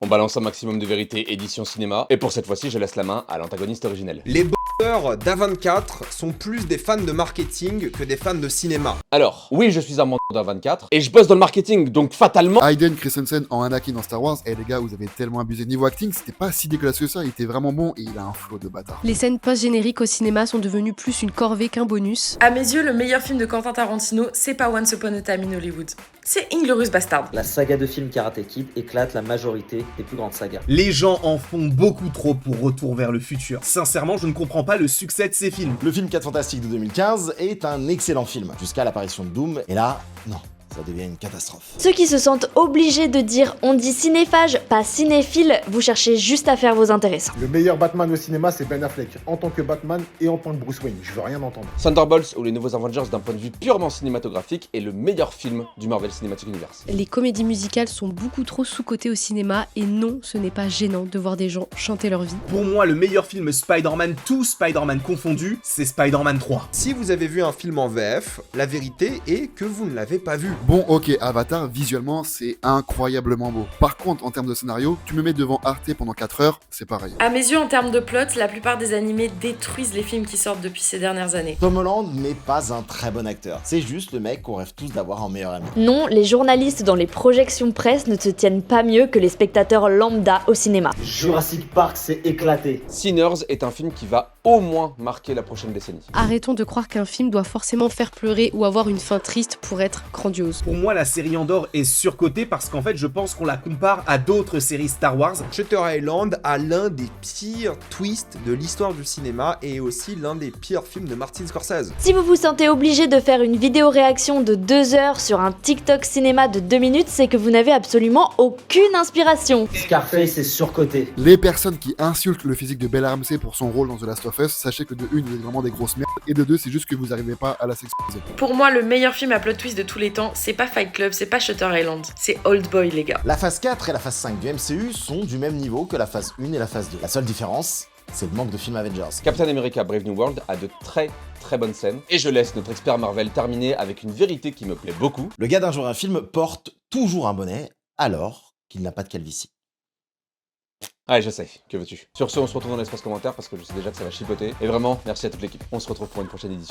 balance un maximum de vérité édition cinéma, et pour cette fois-ci, je laisse la main à l'antagoniste originel. Les bosseurs d'A24 sont plus des fans de marketing que des fans de cinéma. Alors, oui, je suis un mentor d'A24, et je bosse dans le marketing, donc fatalement... Hayden Christensen en Anakin dans Star Wars, et les gars, vous avez tellement abusé. Niveau acting, c'était pas si dégueulasse que ça, il était vraiment bon, et il a un flow de bâtard. Les scènes post-génériques au cinéma sont devenues plus une corvée qu'un bonus. À mes yeux, le meilleur film de Quentin Tarantino, c'est pas Once Upon a Time in Hollywood. C'est Inglourious Bastard. La saga de films Karate Kid éclate la majorité des plus grandes sagas. Les gens en font beaucoup trop pour Retour vers le futur. Sincèrement, je ne comprends pas le succès de ces films. Le film 4 Fantastiques de 2015 est un excellent film, jusqu'à l'apparition de Doom, et là, non. Ça devient une catastrophe. Ceux qui se sentent obligés de dire on dit cinéphage, pas cinéphile, vous cherchez juste à faire vos intéressants. Le meilleur Batman au cinéma, c'est Ben Affleck, en tant que Batman et en tant que Bruce Wayne. Je veux rien entendre. Thunderbolts ou les nouveaux Avengers d'un point de vue purement cinématographique est le meilleur film du Marvel Cinematic Universe. Les comédies musicales sont beaucoup trop sous-cotées au cinéma et non, ce n'est pas gênant de voir des gens chanter leur vie. Pour moi, le meilleur film Spider-Man, tout Spider-Man confondu, c'est Spider-Man 3. Si vous avez vu un film en VF, la vérité est que vous ne l'avez pas vu. Bon, ok, Avatar, visuellement, c'est incroyablement beau. Par contre, en termes de scénario, tu me mets devant Arte pendant 4 heures, c'est pareil. À mes yeux, en termes de plot, la plupart des animés détruisent les films qui sortent depuis ces dernières années. Tom Holland n'est pas un très bon acteur. C'est juste le mec qu'on rêve tous d'avoir en meilleur ami. Non, les journalistes dans les projections presse ne se tiennent pas mieux que les spectateurs lambda au cinéma. Jurassic Park s'est éclaté. Sinners est un film qui va au moins marquer la prochaine décennie. Arrêtons de croire qu'un film doit forcément faire pleurer ou avoir une fin triste pour être grandiose. Pour moi, la série Andor est surcotée parce qu'en fait, je pense qu'on la compare à d'autres séries Star Wars. Shutter Island a l'un des pires twists de l'histoire du cinéma et aussi l'un des pires films de Martin Scorsese. Si vous vous sentez obligé de faire une vidéo réaction de 2 heures sur un TikTok cinéma de 2 minutes, c'est que vous n'avez absolument aucune inspiration. Scarface est surcoté. Les personnes qui insultent le physique de Bella Ramsey pour son rôle dans The Last of Us, sachez que de une, vous êtes vraiment des grosses merdes, et de deux, c'est juste que vous n'arrivez pas à la sexualiser. Pour moi, le meilleur film à plot twist de tous les temps, c'est pas Fight Club, c'est pas Shutter Island, c'est Old Boy, les gars. La phase 4 et la phase 5 du MCU sont du même niveau que la phase 1 et la phase 2. La seule différence, c'est le manque de films Avengers. Captain America Brave New World a de très bonnes scènes, et je laisse notre expert Marvel terminer avec une vérité qui me plaît beaucoup. Le gars d'un jour un film porte toujours un bonnet, alors qu'il n'a pas de calvitie. Ouais, je sais, que veux-tu. Sur ce, on se retrouve dans l'espace commentaire parce que je sais déjà que ça va chipoter. Et vraiment, merci à toute l'équipe. On se retrouve pour une prochaine édition.